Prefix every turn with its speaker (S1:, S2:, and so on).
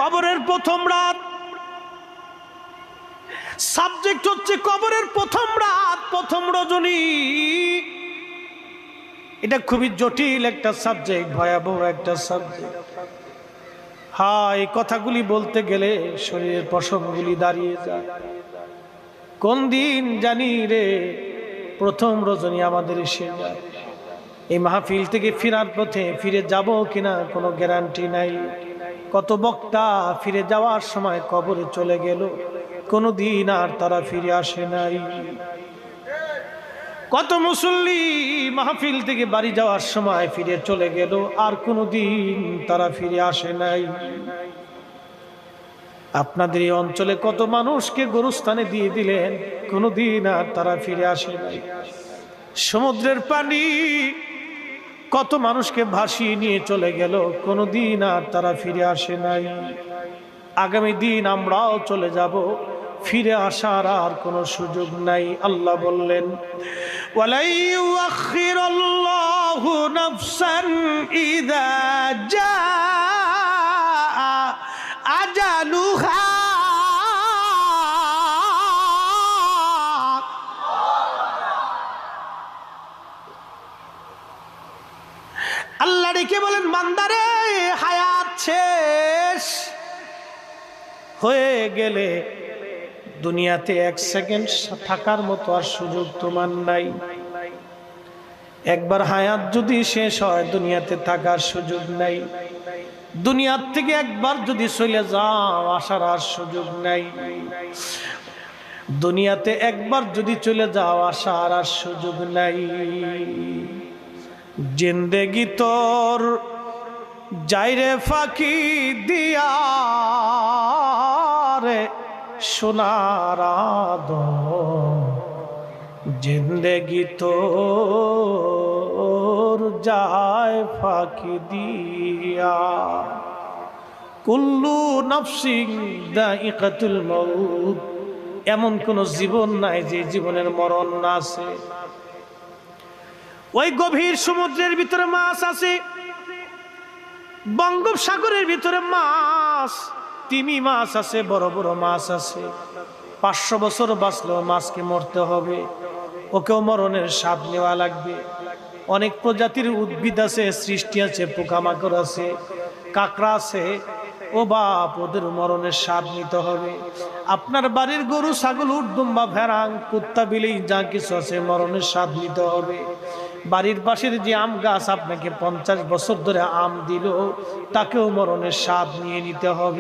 S1: কবরের প্রথম রাত, সাবজেক্ট হচ্ছে কবরের প্রথম রাত, প্রথম রজনী। এটা খুবই জটিল একটা সাবজেক্ট, ভয়াবহ একটা সাবজেক্ট। হ্যাঁ, এই কথাগুলি বলতে গেলে শরীরের পশমগুলি দাঁড়িয়ে যায়। কোন দিন জানি রে প্রথম রজনী আমাদের এসে যায়। এই মাহফিল থেকে ফেরার পথে ফিরে যাব কিনা কোনো গ্যারান্টি নাই। কত বক্তা ফিরে যাওয়ার সময় কবরে চলে গেল, কোনদিন আর তারা ফিরে আসে নাই। কত মুসল্লি মাহফিল থেকে বাড়ি যাওয়ার সময় ফিরে চলে গেল, আর কোনদিন তারা ফিরে আসে নাই। আপনাদের এই অঞ্চলে কত মানুষকে গোরস্থানে দিয়ে দিলেন, কোনদিন আর তারা ফিরে আসে নাই। সমুদ্রের পানি কত মানুষকে ভাসিয়ে নিয়ে চলে গেল, কোনদিন আর তারা ফিরে আসে নাই। আগামী দিন আমরাও চলে যাব, ফিরে আসার আর কোনো সুযোগ নাই। আল্লাহ বললেন, ওয়ালা ইউআখিরুল্লাহু নাফসান ইযা জাআ আজালুহা। আল্লাহ ডেকে বলেন, বান্দারে হায়াত শেষ হয়ে গেলে দুনিয়াতে এক সেকেন্ড থাকার মতো আর সুযোগ তোমার নাই। একবার হায়াত যদি শেষ হয়, দুনিয়াতে থাকার সুযোগ নাই। দুনিয়ার থেকে একবার যদি চলে যাও, আসার আর সুযোগ নাই। দুনিয়াতে একবার যদি চলে যাও, আসার আর সুযোগ নাই। জিন্দেগি তোর যাইরে ফাঁকি দিয়া রে সোনার আদম, জিন্দেগি তোর যায় ফাঁকি দিয়া। কুল্লু নাফসিন যায়িকাতুল মউত, এমন কোন জীবন নাই যে জীবনের মরণ না আছে। ওই গভীর সমুদ্রের ভিতরে মাছ আছে, বঙ্গোপসাগরের ভিতরে মাছ, তিমি মাছ আছে, বড় বড় মাছ আছে। 500 বছর বাঁচলেও মাছকে মরতে হবে, ওকেও মরণের স্বাদ নেওয়া লাগবে। অনেক প্রজাতির উদ্ভিদ আছে, সৃষ্টি আছে, পোকামাকড় আছে, কাঁকড়া আছে, ও বাপ, ওদের মরণের স্বাদ নিতে হবে। আপনার বাড়ির গরু, ছাগল, উট, দুম্বা, ভেড়াং, কুত্তা, বিলেই যা কিছু আছে, মরণের স্বাদ নিতে হবে। বাড়ির পাশের যে আম গাছ আপনাকে 50 বছর ধরে আম দিল, তাকেও মরণের স্বাদ নিয়ে নিতে হবে।